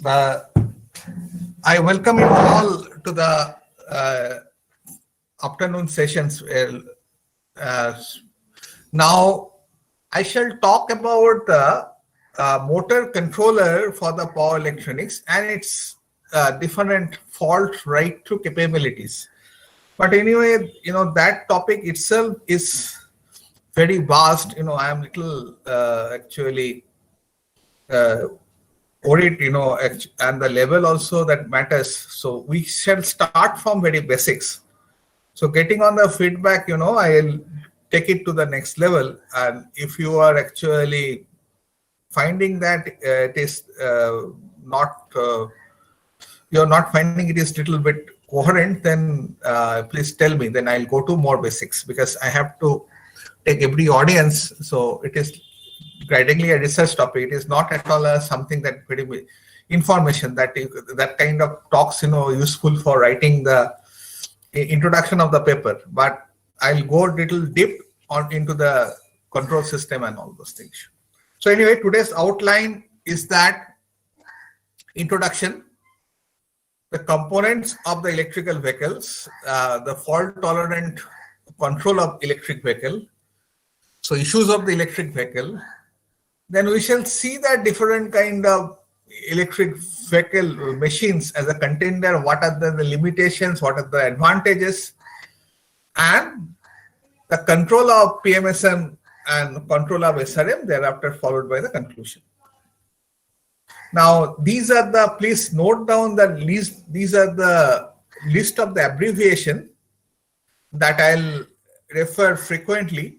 Uh, I welcome you all to the afternoon sessions. Now, I shall talk about the motor controller for the power electronics and its different fault right through capabilities. But anyway, that topic itself is very vast. I am little actually worried, and the level also that matters. So we shall start from very basics. So getting on the feedback, I'll take it to the next level. And if you are actually finding that it is not, you're not finding it is little bit coherent, then please tell me. Then I'll go to more basics because I have to take every audience. So it is guidingly a research topic. It is not at all something that very information that kind of talks, useful for writing the introduction of the paper. But I'll go a little deep into the control system and all those things. So anyway, today's outline is that introduction, the components of the electrical vehicles, the fault tolerant control of electric vehicle, so issues of the electric vehicle. Then we shall see that different kind of electric vehicle machines as a contender, what are the limitations, what are the advantages, and the control of PMSM and control of SRM, thereafter followed by the conclusion. Now, these are the, please note down the list, these are the list of the abbreviation that I'll refer frequently.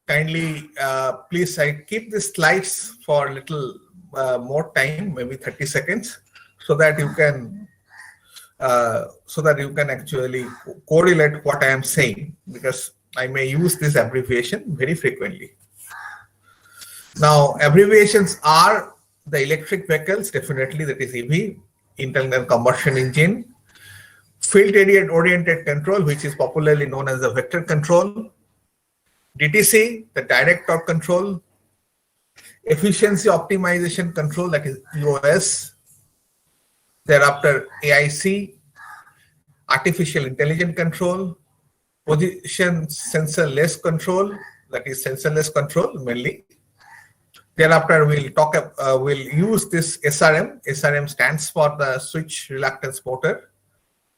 Kindly, please, I keep the slides for a little more time, maybe 30 seconds, so that you can actually correlate what I am saying, because I may use this abbreviation very frequently. Now, abbreviations are the electric vehicles, definitely, that is EV, internal combustion engine, field area oriented control, which is popularly known as the vector control, DTC, the direct torque control, efficiency optimization control, that is EOS, thereafter AIC, artificial intelligence control, position sensorless control, that is sensorless control mainly. Thereafter, we'll use this SRM. SRM stands for the switch reluctance motor.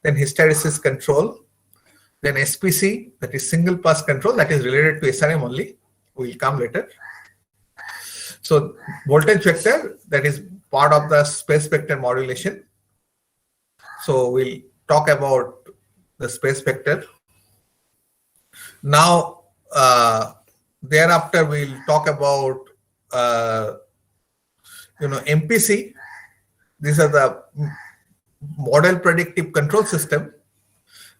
Then hysteresis control. Then SPC, that is single pass control, that is related to SRM only. We'll come later. So voltage vector, that is part of the space vector modulation. So we'll talk about the space vector. Now, thereafter we'll talk about MPC. These are the model predictive control system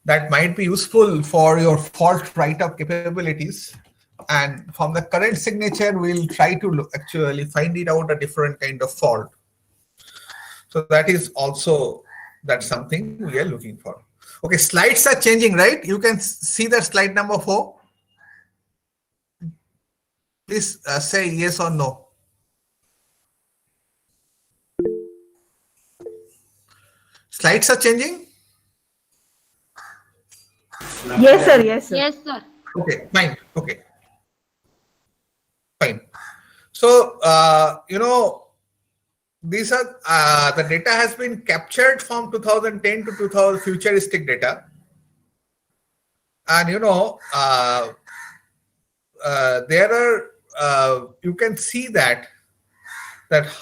that might be useful for your fault write-up capabilities. And from the current signature, we'll try to actually find it out a different kind of fault. So that is also, that's something we are looking for. Okay, slides are changing, right? You can see the slide number 4. Please say yes or no. Slides are changing? Yes, sir. Yes, sir. Yes, sir. Okay, fine. Okay. Fine. So, these are, the data has been captured from 2010 to 2000 futuristic data. And, there are, you can see that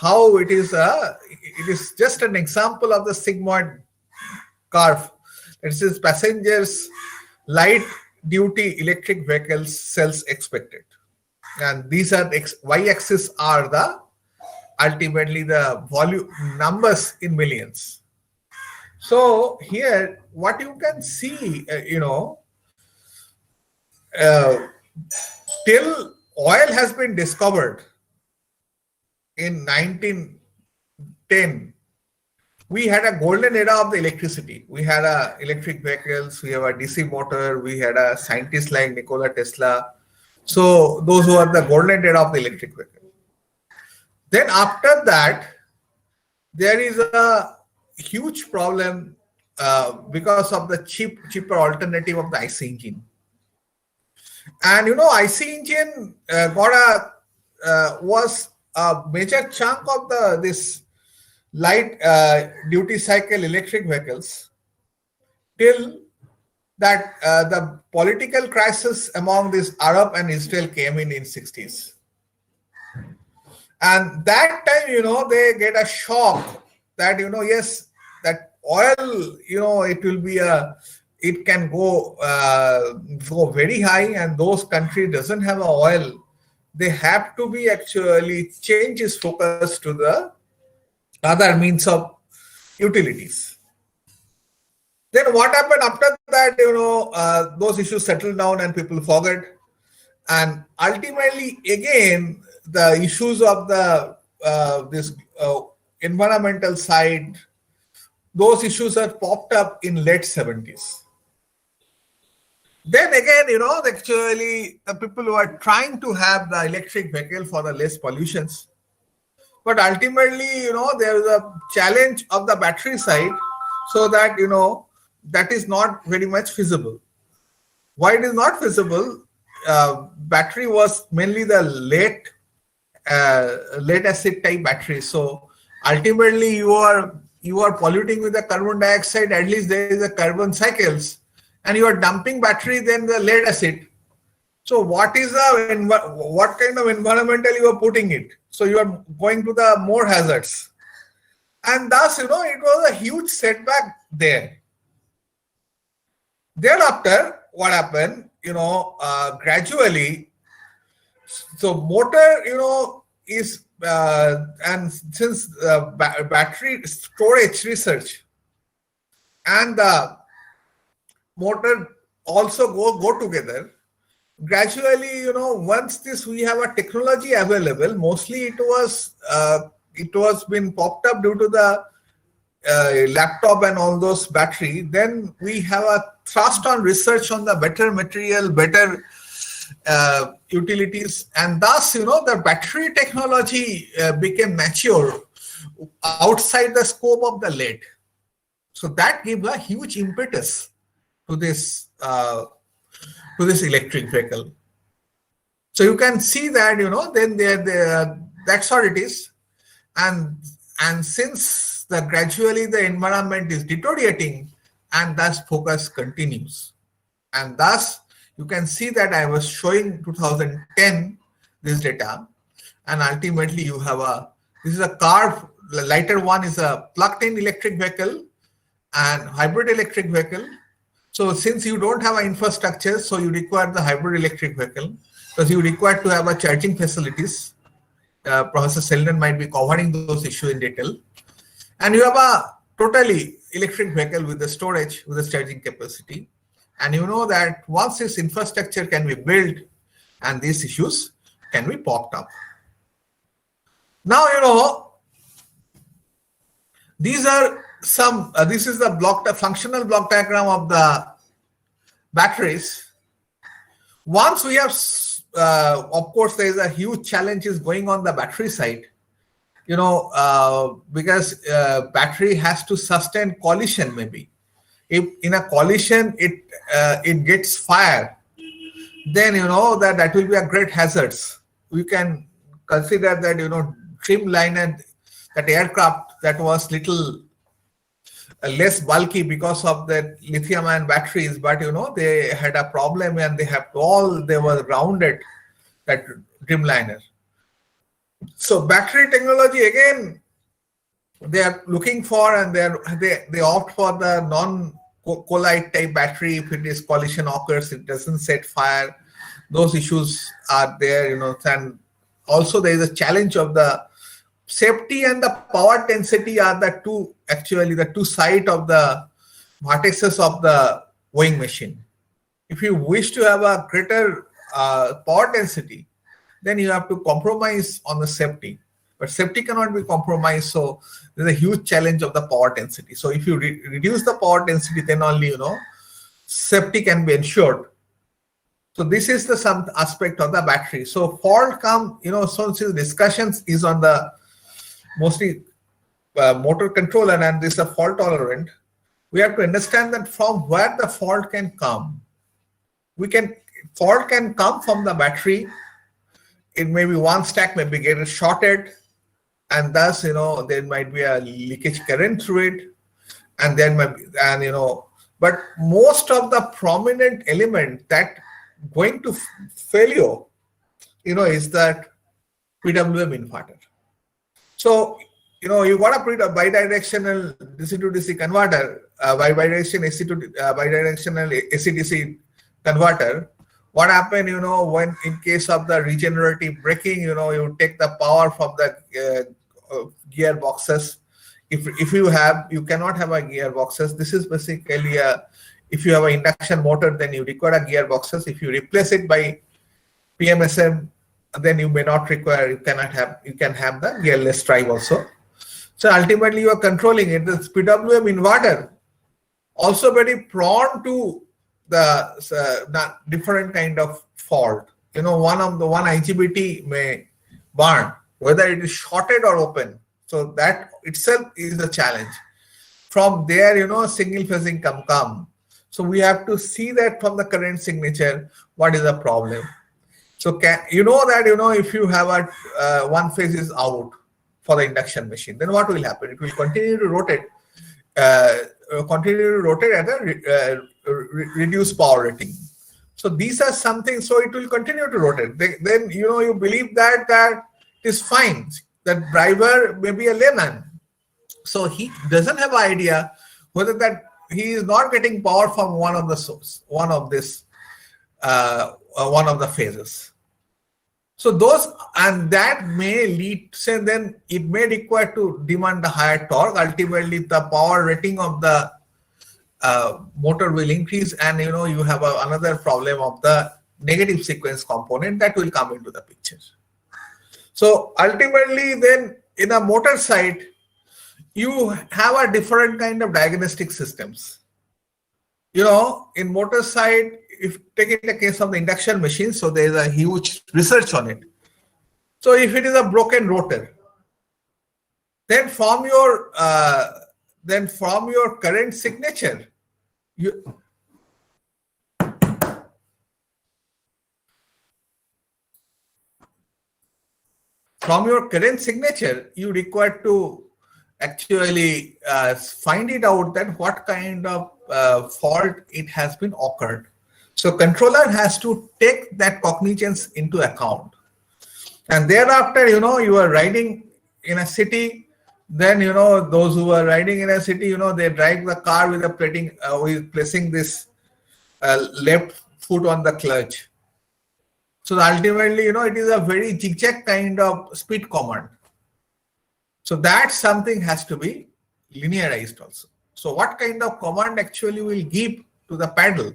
how it is just an example of the sigmoid curve. It is passengers light duty electric vehicles sales expected, and these are y-axis are the ultimately the volume numbers in millions. So here what you can see, till oil has been discovered in 1910, we had a golden era of the electricity. We had electric vehicles, we have a DC motor, we had a scientist like Nikola Tesla. So those were the golden era of the electric vehicle. Then after that, there is a huge problem because of the cheaper alternative of the IC engine. And IC engine was a major chunk of this light duty cycle electric vehicles till that the political crisis among this Arab and Israel came in 60s. And that time, they get a shock that, yes, that oil, it will be it can go very high, and those countries doesn't have oil. They have to be actually change its focus to the other means of utilities. Then what happened after that, those issues settled down and people forgot. And ultimately, again, the issues of the this environmental side, those issues have popped up in late 70s. Then again, actually the people who are trying to have the electric vehicle for the less pollutions. But ultimately, there is a challenge of the battery side, so that, that is not very much feasible. Why it is not feasible? Battery was mainly the lead acid type battery. So ultimately, you are polluting with the carbon dioxide. At least there is a carbon cycles, and you are dumping battery then the lead acid. So what kind of environmental you are putting it? So you are going to the more hazards, and thus it was a huge setback there. Thereafter, what happened? Gradually, so motor, is and since battery storage research and the motor also go together. Gradually, once we have a technology available, mostly it was been popped up due to the laptop and all those battery. Then we have a thrust on research on the better material, better utilities, and thus the battery technology became mature outside the scope of the lead. So that gave a huge impetus to this electric vehicle. So you can see that then that's how it is, and since gradually the environment is deteriorating, and thus focus continues, and thus you can see that I was showing 2010 this data, and ultimately you have this is a car. The lighter one is a plugged-in electric vehicle and hybrid electric vehicle. So since you don't have an infrastructure, so you require the hybrid electric vehicle, because you require to have a charging facilities. Professor Selden might be covering those issues in detail. And you have a totally electric vehicle with the storage, with the charging capacity. And you know that once this infrastructure can be built, and these issues can be popped up. Now, these are some, this is the functional block diagram of the batteries. Once we have, of course, there is a huge challenges going on the battery side, because battery has to sustain collision maybe. If in a collision it gets fire, then that will be a great hazards. We can consider that Dreamliner, that aircraft that was little less bulky because of the lithium-ion batteries, but they had a problem and they were grounded, that Dreamliner. So battery technology again, they are looking for, and they opt for the non-collide type battery. If it is collision occurs, it doesn't set fire. Those issues are there, and also there is a challenge of the safety and the power density are the two sides of the vertices of the weighing machine. If you wish to have a greater power density, then you have to compromise on the safety. But safety cannot be compromised, so there's a huge challenge of the power density. So if you reduce the power density, then only safety can be ensured. So this is some aspect of the battery. So fault come, so since discussions is on the mostly motor controller and this is a fault tolerant, we have to understand that from where the fault can come. Fault can come from the battery. It may be one stack may be getting shorted, and thus there might be a leakage current through it, and then but most of the prominent element that going to failure is that PWM inverter. So you got a bidirectional DC to DC converter, bidirectional AC/DC converter. What happened, when in case of the regenerative braking, you take the power from the gearboxes. If you cannot have a gearboxes. This is basically if you have an induction motor, then you require a gearboxes. If you replace it by PMSM, then you may not require. You can have the gearless drive also. So ultimately, you are controlling it. This PWM inverter also very prone to the different kind of fault. One IGBT may burn, whether it is shorted or open. So that itself is a challenge. From there, single phasing come. So we have to see that from the current signature, what is the problem. So that if you have a one phase is out for the induction machine, then what will happen? It will continue to rotate at a reduced power rating. So these are something. So it will continue to rotate. Then you believe that it is fine. That driver may be a layman, so he doesn't have an idea whether that he is not getting power from one of the source, one of the phases. So that may lead, then it may require to demand a higher torque. Ultimately, the power rating of the motor will increase, and you have another problem of the negative sequence component that will come into the picture. So ultimately, then in a motor side, you have a different kind of diagnostic systems. In motor side, if taking the case of the induction machine, so there is a huge research on it. So if it is a broken rotor, then from your current signature, you require to actually find it out that what kind of fault it has been occurred. So controller has to take that cognizance into account. And thereafter, you are riding in a city, then, those who are riding in a city, they drive the car with placing this left foot on the clutch. So ultimately, it is a very zigzag kind of speed command. So that something has to be linearized also. So what kind of command actually will give to the paddle?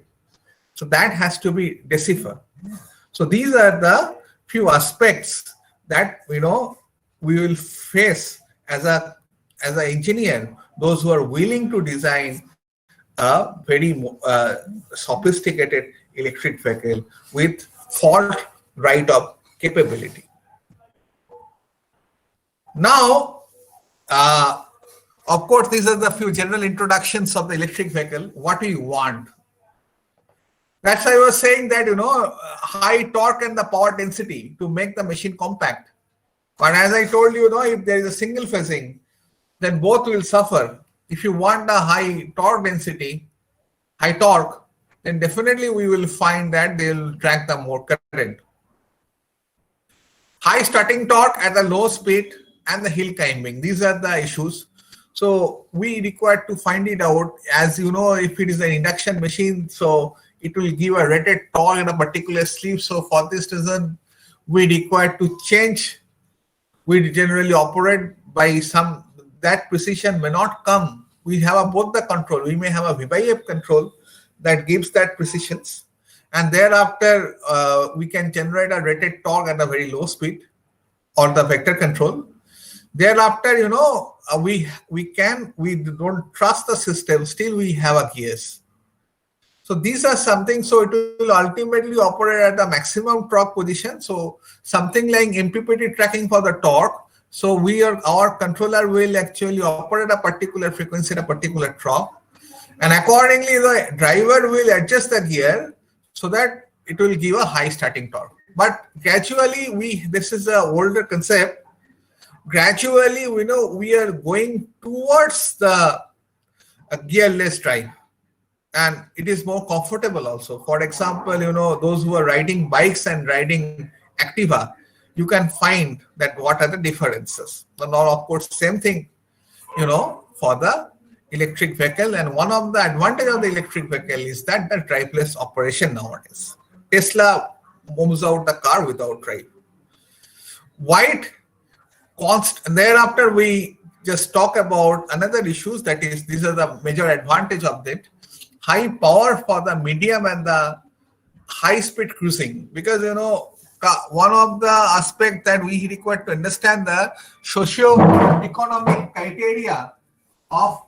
So that has to be deciphered. So these are the few aspects that we will face as an engineer, those who are willing to design a very sophisticated electric vehicle with fault write-up capability. Now, of course, these are the few general introductions of the electric vehicle. What do you want? That's why I was saying that, high torque and the power density to make the machine compact. But as I told you, if there is a single phasing, then both will suffer. If you want a high torque density, high torque, then definitely we will find that they will track the more current. High starting torque at the low speed and the hill climbing. These are the issues. So we require to find it out. As if it is an induction machine, so it will give a rated torque in a particular sleeve. So for this reason, we require to change. We generally operate by that precision may not come. We have both the control. We may have a V/F control that gives that precisions. And thereafter, we can generate a rated torque at a very low speed or the vector control. Thereafter, we don't trust the system. Still, we have a gears. So these are something. So it will ultimately operate at the maximum torque position. So something like MPPT tracking for the torque, So our controller will actually operate a particular frequency at a particular torque, and accordingly the driver will adjust the gear so that it will give a high starting torque. But gradually, this is an older concept. Gradually, we are going towards the gearless drive, and it is more comfortable also. For example, those who are riding bikes and riding Activa, you can find that what are the differences. But now, of course, same thing, for the electric vehicle. And one of the advantage of the electric vehicle is that the driveless operation nowadays. Tesla moves out the car without drive. And thereafter we just talk about another issues, that is, these are the major advantage of it. High power for the medium and the high speed cruising, because one of the aspects that we require to understand the socio-economic criteria of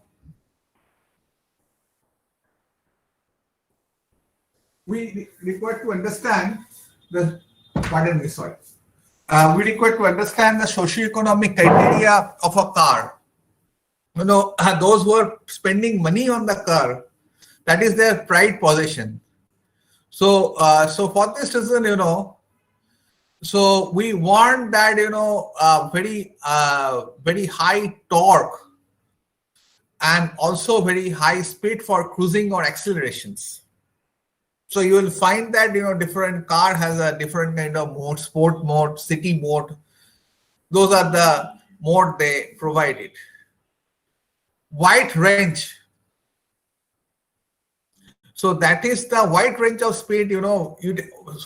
we require to understand the socio-economic criteria of a car. Those who are spending money on the car, that is their pride possession. So for this reason, so we want that very high torque and also very high speed for cruising or accelerations. So you will find that different car has a different kind of mode: sport mode, city mode. Those are the mode they provided. Wide range. So that is the wide range of speed.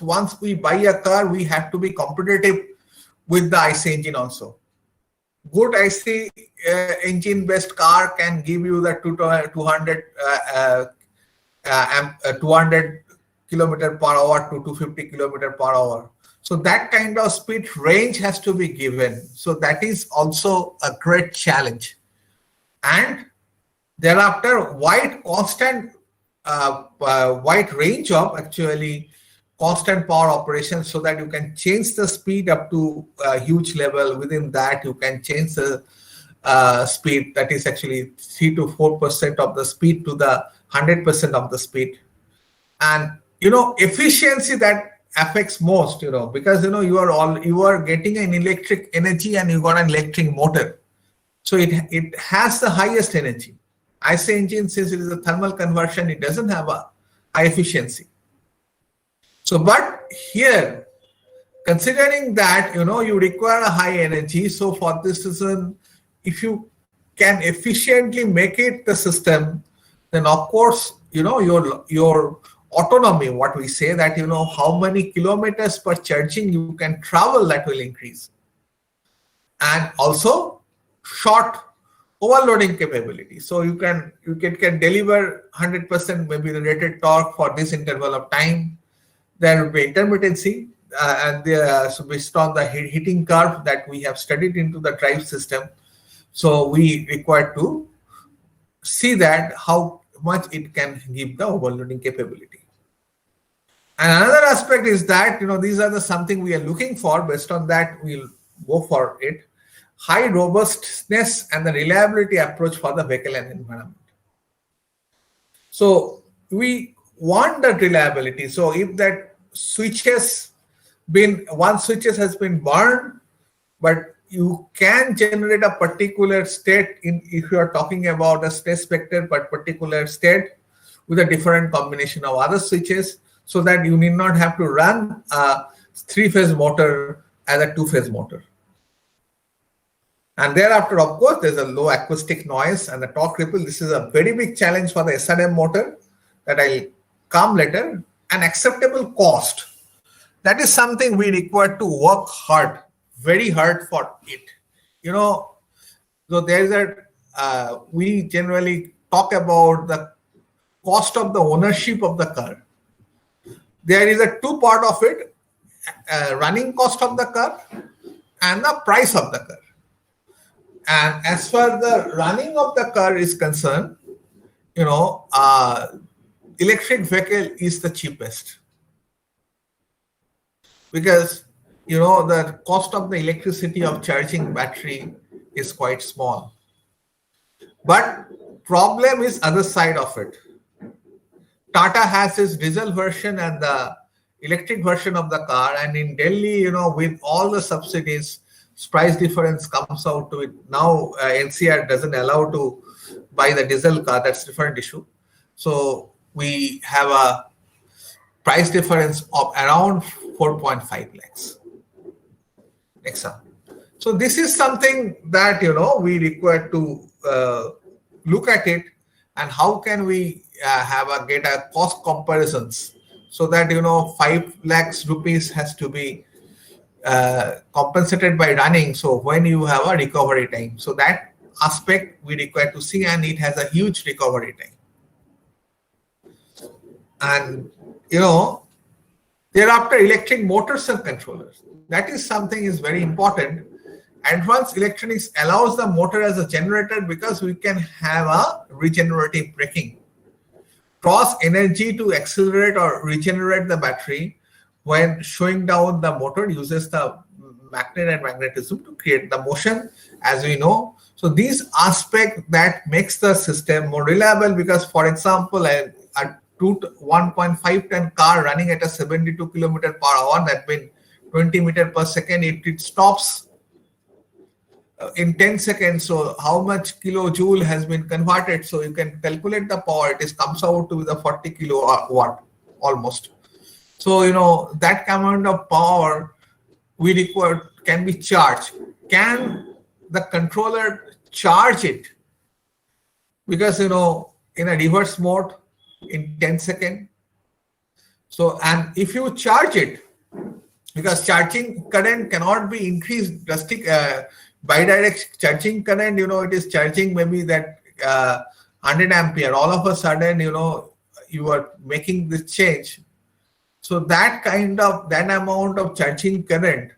Once we buy a car, we have to be competitive with the IC engine also. Good IC engine based car can give you the 200 kilometer per hour to 250 kilometer per hour. So that kind of speed range has to be given. So that is also a great challenge. And thereafter, wide range of actually constant power operation, so that you can change the speed up to a huge level. Within that, you can change the speed, that is actually 3 to 4% of the speed to the 100% of the speed. And efficiency that affects most, because you are getting an electric energy and you got an electric motor, so it has the highest energy. IC engine, since it is a thermal conversion, it doesn't have a high efficiency. So, but here, considering that you require a high energy, so for this reason, if you can efficiently make it the system, then of course your autonomy, what we say, that how many kilometers per charging you can travel, that will increase. And also short overloading capability. So you can deliver 100% maybe the rated torque for this interval of time. There will be intermittency, so based on the heating curve that we have studied into the drive system. So we require to see that how much it can give the overloading capability. And another aspect is that these are something we are looking for. Based on that, we'll go for it. High robustness and the reliability approach for the vehicle and environment. So we want that reliability. So if that one switch has been burned, but you can generate a particular state if you are talking about a state spectrum, but particular state with a different combination of other switches, so that you need not have to run a 3-phase motor as a 2-phase motor. And thereafter, of course, there's a low acoustic noise and the torque ripple. This is a very big challenge for the SRM motor that I'll come later. An acceptable cost. That is something we require to work hard, very hard for it. So there is we generally talk about the cost of the ownership of the car. There is a two part of it, running cost of the car and the price of the car. And as far as the running of the car is concerned, electric vehicle is the cheapest, because the cost of the electricity of charging battery is quite small. But problem is other side of it. Tata has its diesel version and the electric version of the car, and in Delhi, with all the subsidies, price difference comes out to it. Now NCR doesn't allow to buy the diesel car. That's a different issue. So we have a price difference of around 4.5 lakhs. Example. So this is something that we require to look at it, and how can we get a cost comparisons, so that 5 lakhs rupees has to be compensated by running. So when you have a recovery time, so that aspect we require to see, and it has a huge recovery time. And thereafter, electric motors and controllers. That is something is very important. Advanced electronics allows the motor as a generator, because we can have a regenerative braking. Cross energy to accelerate or regenerate the battery when showing down the motor uses the magnet and magnetism to create the motion, as we know. So these aspects that makes the system more reliable, because for example, a 1.5 ton car running at a 72 km per hour, that means 20 meters per second, it stops in 10 seconds. So how much kilojoule has been converted? So you can calculate the power. It comes out to the 40 kilowatt almost. So that amount of power we require can be charged. Can the controller charge it? Because in a reverse mode in 10 seconds. So, and if you charge it, because charging current cannot be increased drastic, bidirect charging current, it is charging maybe that 100 ampere. All of a sudden, you are making this change. So that amount of charging current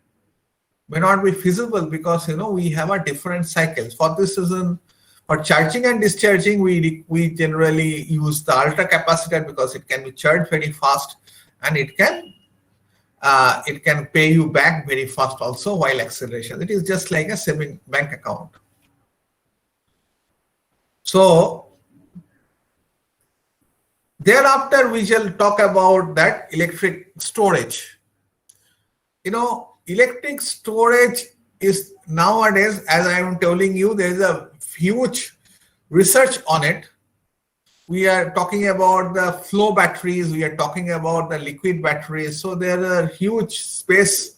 may not be feasible, because we have a different cycles. For this reason, for charging and discharging, we generally use the ultra capacitor, because it can be charged very fast, and it can pay you back very fast also while acceleration. It is just like a saving bank account. So thereafter, we shall talk about that electric storage. Electric storage is nowadays, as I am telling you, there is a huge research on it. We are talking about the flow batteries, we are talking about the liquid batteries. So there is a huge space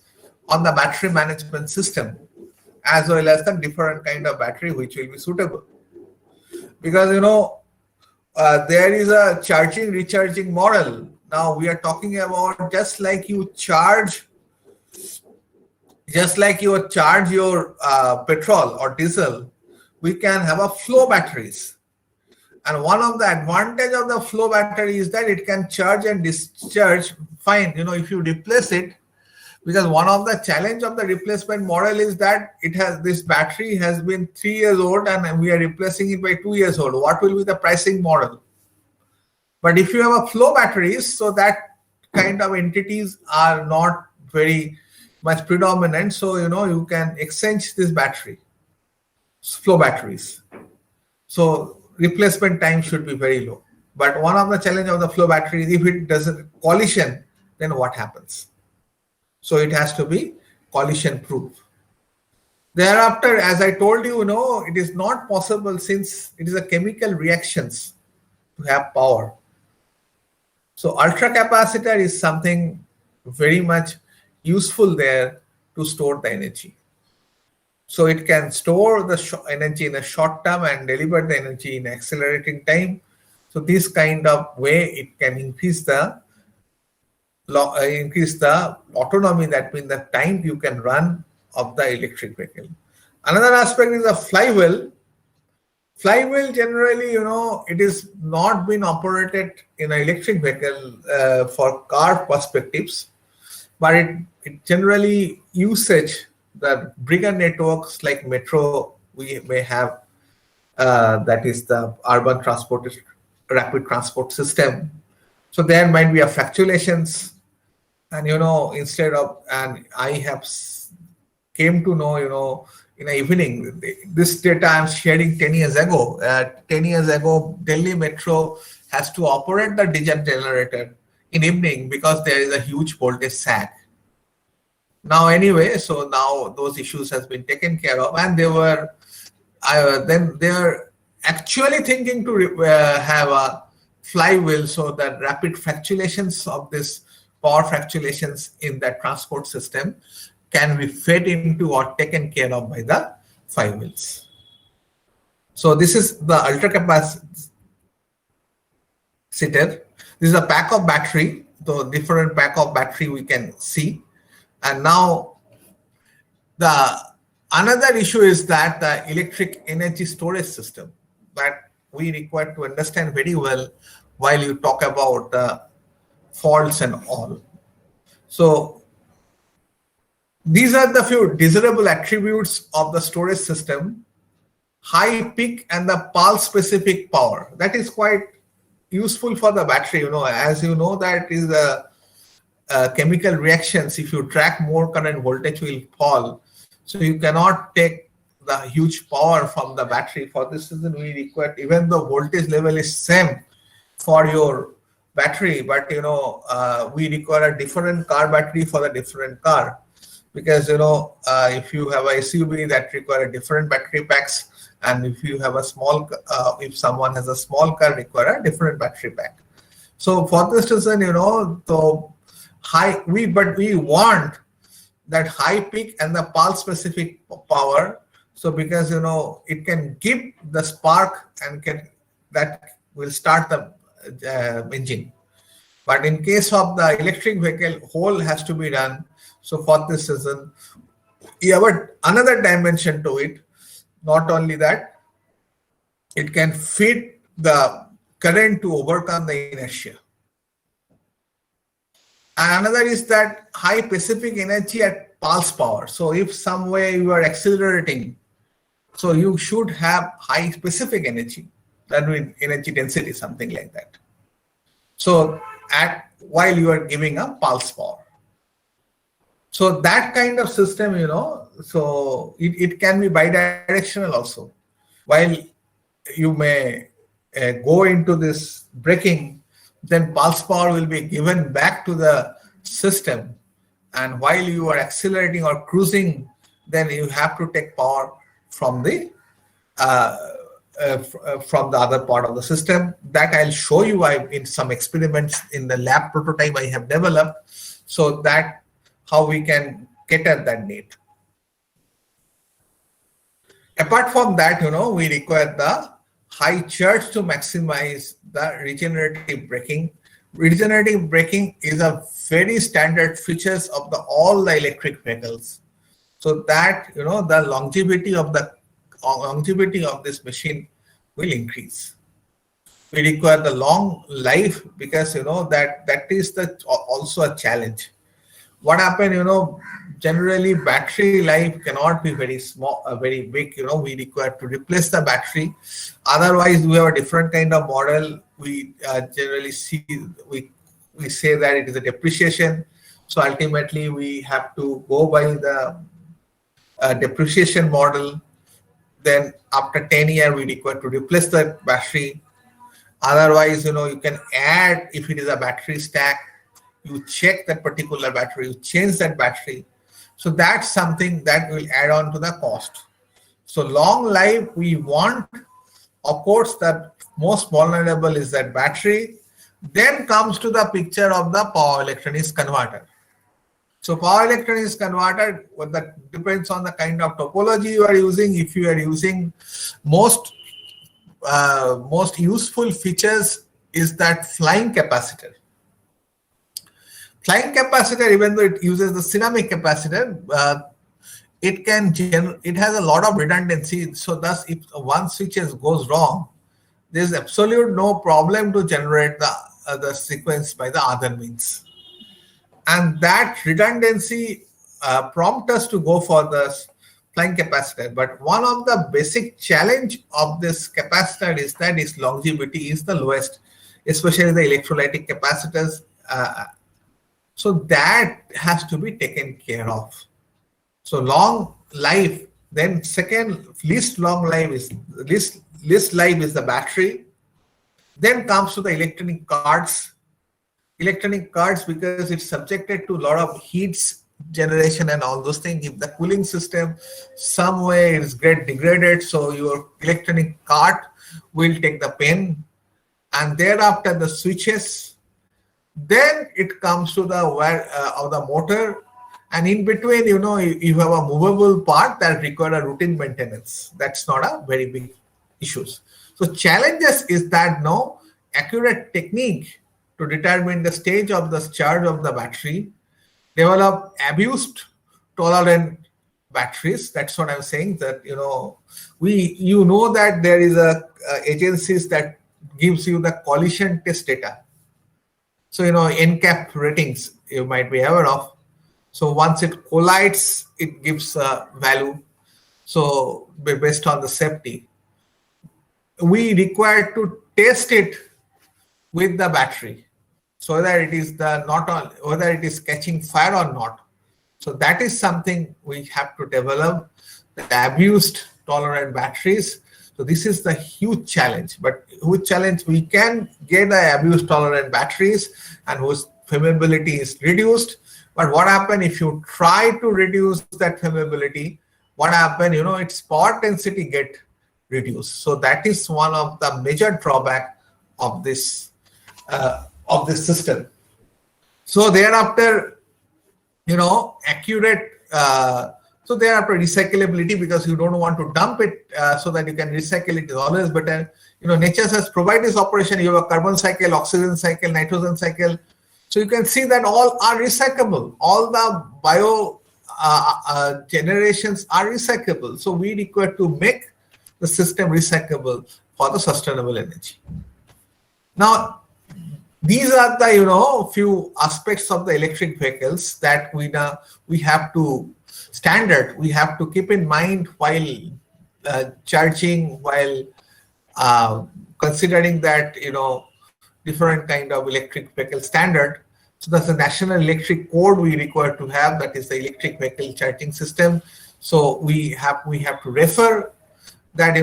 on the battery management system, as well as the different kind of battery which will be suitable. Because there is a charging recharging model. Now we are talking about just like you charge your petrol or diesel, we can have a flow batteries. And one of the advantage of the flow battery is that it can charge and discharge fine, if you replace it. Because one of the challenge of the replacement model is that this battery has been 3 years old and we are replacing it by 2 years old. What will be the pricing model? But if you have a flow batteries, so that kind of entities are not very much predominant. So, you can exchange this battery, flow batteries. So replacement time should be very low. But one of the challenge of the flow battery is if it doesn't collision, then what happens? So it has to be collision proof. Thereafter, as I told you, it is not possible, since it is a chemical reactions, to have power. So ultra capacitor is something very much useful there to store the energy. So it can store the energy in a short term and deliver the energy in accelerating time. So this kind of way it can increase the autonomy, that means the time you can run of the electric vehicle. Another aspect is the flywheel. Flywheel generally, it is not been operated in an electric vehicle for car perspectives, but it generally usage the bigger networks like metro we may have, that is the urban rapid transport system. So there might be a fluctuations And instead of, and I have came to know, in the evening, this data I'm sharing 10 years ago. 10 years ago, Delhi Metro has to operate the diesel generator in evening because there is a huge voltage sag. Now anyway, so now those issues has been taken care of, and then they are actually thinking to have a flywheel so that rapid fractulations of this power fractulations in that transport system can be fed into or taken care of by the flywheels. So this is the ultra capacitor. This is a pack of battery. So different pack of battery we can see. And now the another issue is that the electric energy storage system that we require to understand very well while you talk about faults and all. So these are the few desirable attributes of the storage system: high peak and the pulse specific power. That is quite useful for the battery. As you know, that is a chemical reactions. If you track more current, voltage will fall. So you cannot take the huge power from the battery. For this reason, we require, even the voltage level is same for your battery, but we require a different car battery for the different car, because if you have a SUV, that require different battery packs, and if you have a small, if someone has a small car, require a different battery pack. So for this reason, so we want that high peak and the pulse specific power. So because it can give the spark and that will start the engine. But in case of the electric vehicle, whole has to be done. So for this reason, you have another dimension to it. Not only that, it can feed the current to overcome the inertia. And another is that high specific energy at pulse power. So if some way you are accelerating, so you should have high specific energy, that means energy density, something like that. So while you are giving a pulse power. So that kind of system, so it can be bidirectional also. While you may go into this braking, then pulse power will be given back to the system. And while you are accelerating or cruising, then you have to take power from the other part of the system. That I'll show you in some experiments in the lab prototype I have developed, so that how we can get at that need. Apart from that, we require the high charge to maximize the regenerative braking. Regenerative braking is a very standard features of all the electric vehicles. So that the longevity of this machine will increase. We require the long life, because that is also a challenge. What happened, generally battery life cannot be very small, very big. We require to replace the battery. Otherwise, we have a different kind of model. We generally see, we say that it is a depreciation. So ultimately, we have to go by the depreciation model. Then after 10 years, we require to replace the battery. Otherwise, you can add, if it is a battery stack, you check that particular battery, you change that battery. So that's something that will add on to the cost. So long life, we want, of course, the most vulnerable is that battery. Then comes to the picture of the power electronics converter. So power electronics converter, that depends on the kind of topology you are using. If you are using most useful features is that flying capacitor. Flying capacitor, even though it uses the ceramic capacitor, it has a lot of redundancy. So thus, if one switch goes wrong, there is absolute no problem to generate the sequence by the other means. And that redundancy prompts us to go for the flying capacitor. But one of the basic challenge of this capacitor is that its longevity is the lowest, especially the electrolytic capacitors. So that has to be taken care of. So long life, then second least long life is least life is the battery. Then comes to the electronic cards. Electronic cards, because it's subjected to a lot of heats generation and all those things. If the cooling system some way is get degraded, so your electronic card will take the pain. And thereafter the switches. Then it comes to the wire of the motor. And in between, you have a movable part that require a routine maintenance. That's not a very big issues. So challenges is that no accurate technique to determine the stage of the charge of the battery, develop abused tolerant batteries. That's what I'm saying, that that there is a agencies that gives you the collision test data. So NCAP ratings you might be aware of. So once it collides, it gives a value. So based on the safety, we require to test it with the battery, so that it is whether it is catching fire or not. So that is something we have to develop, the abused tolerant batteries. So this is the huge challenge, but huge challenge we can get the abuse tolerant batteries and whose flammability is reduced. But what happens if you try to reduce that flammability? What happens? Its power density get reduced. So that is one of the major drawback of this system. So thereafter, accurate. So thereafter recyclability, because you don't want to dump it, so that you can recycle it is always better. Nature has provided this operation. You have a carbon cycle, oxygen cycle, nitrogen cycle. So you can see that all are recyclable. All the bio generations are recyclable. So we require to make the system recyclable for the sustainable energy. Now, these are the few aspects of the electric vehicles that we have to standard. We have to keep in mind while charging, while considering that different kind of electric vehicle standard. So that's the National Electric Code we require to have. That is the electric vehicle charging system. So we have to refer that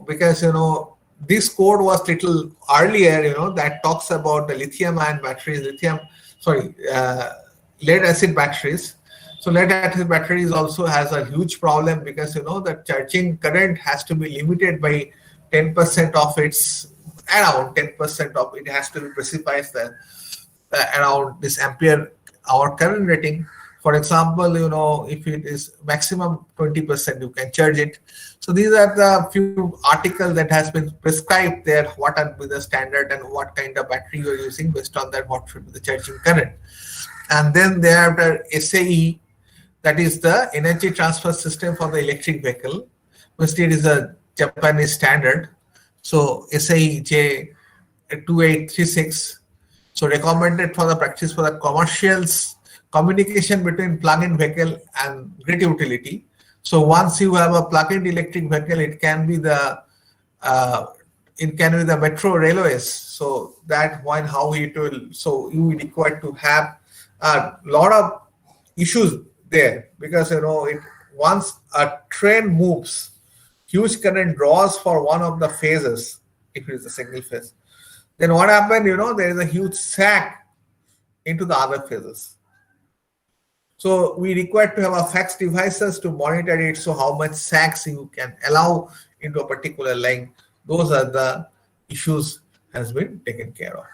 because this code was little earlier, that talks about the lithium-ion batteries, lead-acid batteries. So lead-acid batteries also has a huge problem, because the charging current has to be limited by 10% of its, around 10% of it has to be specified around this ampere hour current rating. For example, if it is maximum 20%, you can charge it. So these are the few articles that has been prescribed there, what are the standard and what kind of battery you are using. Based on that, what should be the charging current. And then thereafter SCAI, that is the energy transfer system for the electric vehicle. Mostly it is a Japanese standard. So SCAI J2836. So recommended for the practice for the commercials, communication between plug-in vehicle and grid utility. So once you have a plug-in electric vehicle, it can be the metro railways. So that one, how it will. So you require to have a lot of issues there, because once a train moves, huge current draws for one of the phases. If it is a single phase, then what happened? There is a huge sag into the other phases. So we require to have a fax devices to monitor it. So how much sags you can allow into a particular line. Those are the issues has been taken care of.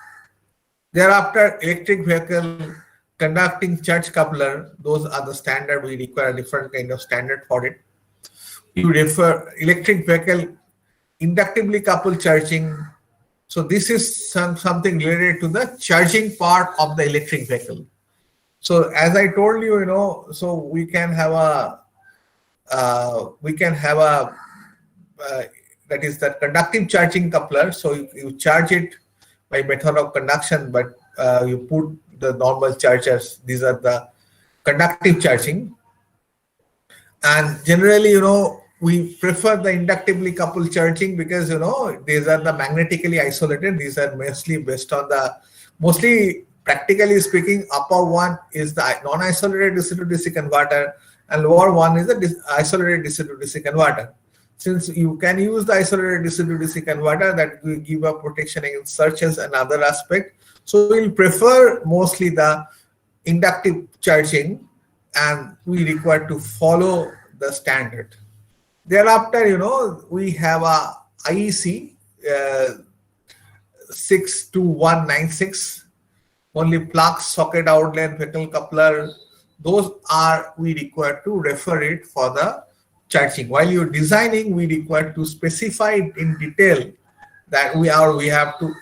Thereafter, electric vehicle conducting charge coupler. Those are the standard. We require a different kind of standard for it. You refer electric vehicle inductively coupled charging. So this is something related to the charging part of the electric vehicle. So as I told you, so we can have a that is the conductive charging coupler. So you charge it by method of conduction, but you put the normal chargers. These are the conductive charging. And generally, we prefer the inductively coupled charging because, these are the magnetically isolated. These are mostly based on mostly practically speaking, upper one is the non-isolated DC to DC converter, and lower one is the isolated DC to DC converter. Since you can use the isolated DC to DC converter, that will give a protection against surges and other aspect. So we'll prefer mostly the inductive charging, and we require to follow the standard. Thereafter, we have a IEC 62196, only plug, socket, outlet, vehicle coupler. Those are we require to refer it for the charging. While you're designing, we require to specify it in detail that we have to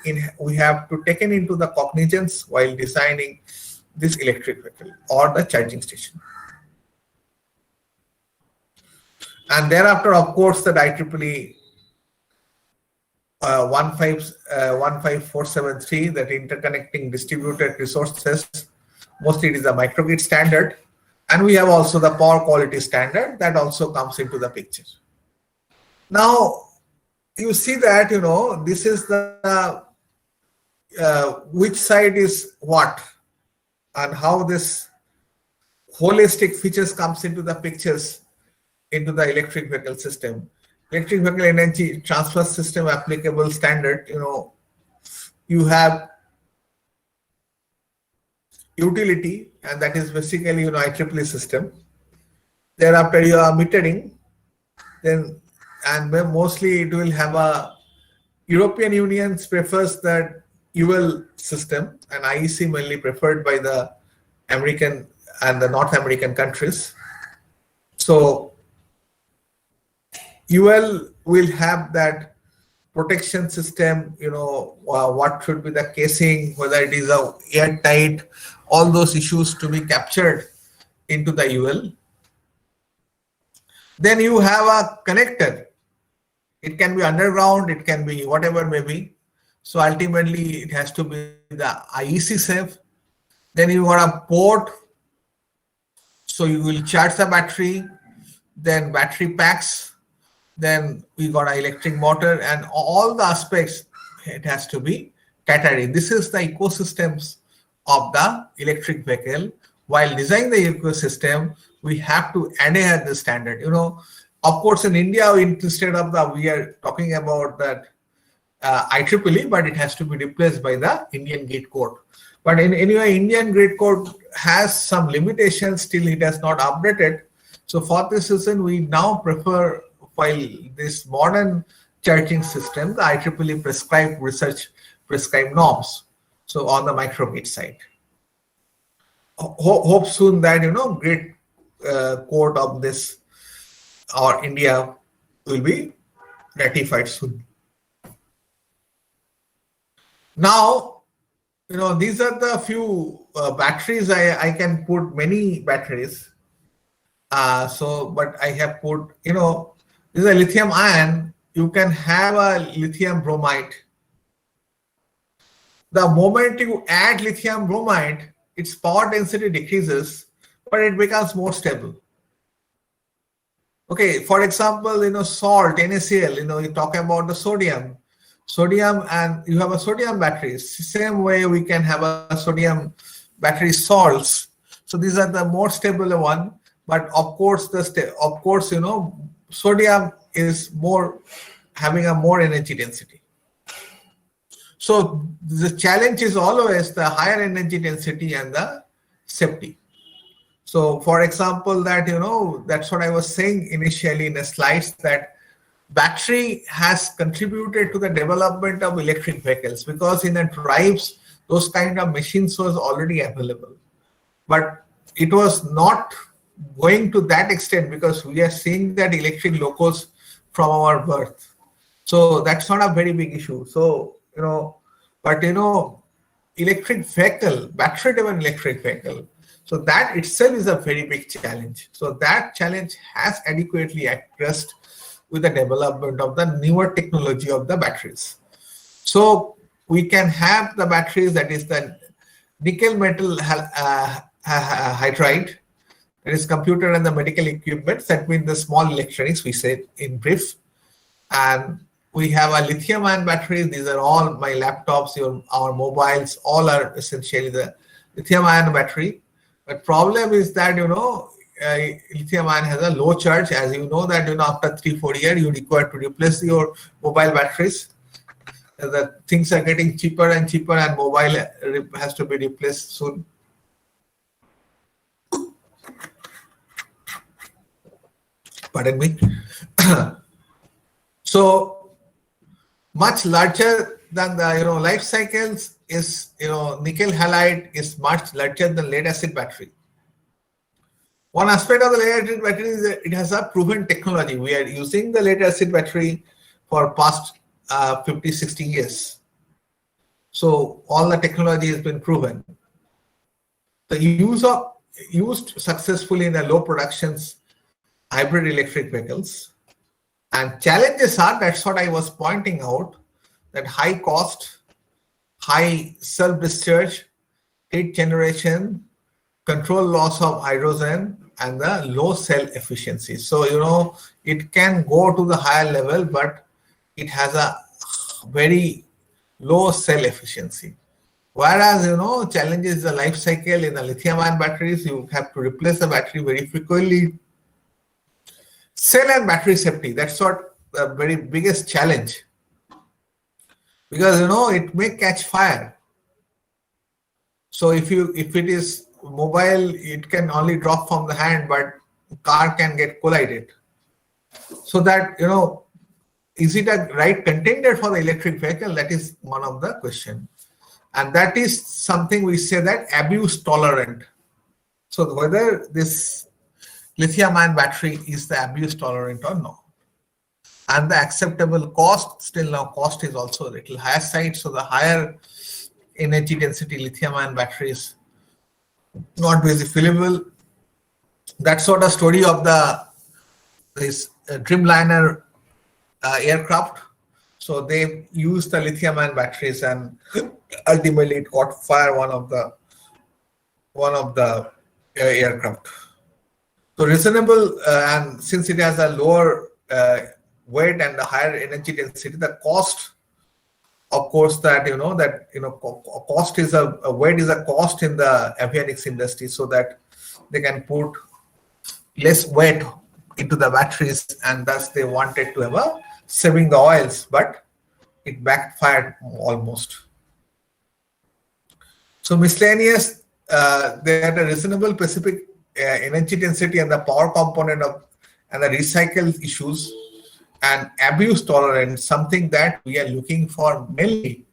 taken into the cognizance while designing this electric vehicle or the charging station. And thereafter, of course, the IEEE 15473, that interconnecting distributed resources, mostly it is a microgrid standard. And we have also the power quality standard that also comes into the picture. Now, you see that, this is the, which side is what, and how this holistic features comes into the pictures into the electric vehicle system. Electric vehicle energy transfer system applicable standard, you have utility, and that is basically, IEEE system. Thereafter, you are metering, then, and mostly it will have a European Union prefers that UL system, and IEC mainly preferred by the American and the North American countries. So UL will have that protection system, what should be the casing, whether it is a airtight, all those issues to be captured into the UL. Then you have a connector. It can be underground, it can be whatever may be. So ultimately it has to be the IEC safe. Then you got a port. So you will charge the battery, then battery packs, then we got an electric motor, and all the aspects it has to be catered in. This is the ecosystems of the electric vehicle. While designing the ecosystem, we have to adhere the standard. Of course, in India, instead of we are talking about that IEEE, but it has to be replaced by the Indian Gate Code. But anyway, Indian Gate Code has some limitations, still it has not updated. So for this reason, we now prefer, while this modern charging system, the IEEE prescribed norms. So on the microgrid side. Hope soon that, Grid Code of this or India will be ratified soon. Now, these are the few batteries. I can put many batteries. But I have put, this is a lithium ion. You can have a lithium bromide. The moment you add lithium bromide, its power density decreases, but it becomes more stable. Okay, for example, salt, NaCl, you talk about the sodium, and you have a sodium batteries. Same way we can have a sodium battery salts. So these are the more stable one, but of course, sodium is having a more energy density. So the challenge is always the higher energy density and the safety. So for example, that's what I was saying initially in the slides, that battery has contributed to the development of electric vehicles, because in the drives, those kind of machines was already available. But it was not going to that extent, because we are seeing that electric locos from our birth. So that's not a very big issue. So, electric vehicle, battery-driven electric vehicle, so that itself is a very big challenge. So that challenge has adequately addressed with the development of the newer technology of the batteries. So we can have the batteries, that is the nickel metal hydride, that is computer and the medical equipment, that means the small electronics, we said in brief. And we have a lithium-ion battery. These are all my laptops, our mobiles, all are essentially the lithium-ion battery. But problem is that, lithium-ion has a low charge. As you know that, after 3-4 years, you require to replace your mobile batteries. The things are getting cheaper and cheaper, and mobile has to be replaced soon. Pardon me. So much larger than the life cycles is nickel halide is much larger than lead acid battery. One aspect of the lead acid battery is that it has a proven technology. We are using the lead acid battery for past 50-60 years. So all the technology has been proven. The used successfully in the low productions hybrid electric vehicles. And challenges are, that's what I was pointing out, that high cost, high self-discharge, heat generation, control loss of hydrogen, and the low cell efficiency. So, it can go to the higher level, but it has a very low cell efficiency. Whereas, challenges the life cycle in the lithium-ion batteries, you have to replace the battery very frequently. Cell and battery safety, that's what the very biggest challenge. Because, it may catch fire. So if it is mobile, it can only drop from the hand, but car can get collided. So that, is it a right contender for the electric vehicle? That is one of the question. And that is something we say that abuse tolerant. So whether this lithium-ion battery is the abuse tolerant or not. And the acceptable cost, still now cost is also a little higher side. So the higher energy density lithium-ion batteries not very fillable. That's sort of story of this Dreamliner aircraft. So they used the lithium-ion batteries, and ultimately it caught fire one of the aircraft. So reasonable, and since it has a lower weight and a higher energy density, the cost, of course, cost is a weight is a cost in the avionics industry, so that they can put less weight into the batteries, and thus they wanted to have a saving the oils, but it backfired almost. So miscellaneous, they had a reasonable specific energy density and the power component and the recycle issues, and abuse tolerance, something that we are looking for mainly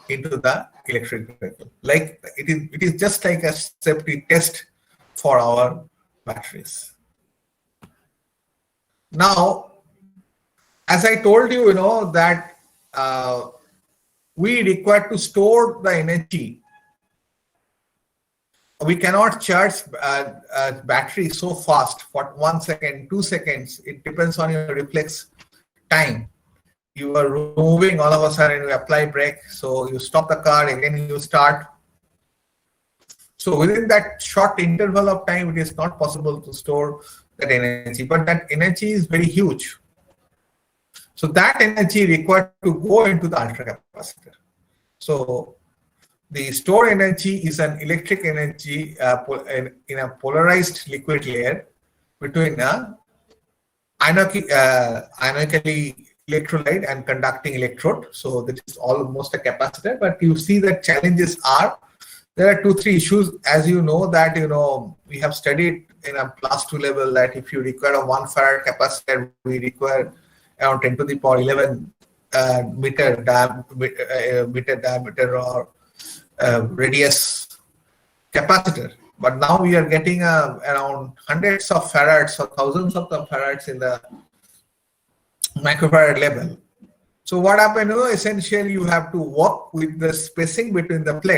into the electric vehicle. Like it is just like a safety test for our batteries. Now, as I told you, that we require to store the energy. We cannot charge a battery so fast for 1 second, 2 seconds. It depends on your reflex time. You are moving, all of a sudden you apply brake, so you stop the car, again you start. So within that short interval of time, it is not possible to store that energy, but that energy is very huge. So that energy required to go into the ultracapacitor. So the stored energy is an electric energy in a polarized liquid layer between a ionically electrolyte and conducting electrode. So that is almost a capacitor, but you see that challenges are, there are 2-3 issues. As you know that, we have studied in a class 2 level that if you require a 1 farad capacitor, we require around 10 to the power 11 meter diameter or radius capacitor. But now we are getting around hundreds of farads or thousands of the farads in the microfarad level. So what happened? Essentially, you have to work with the spacing between the plates.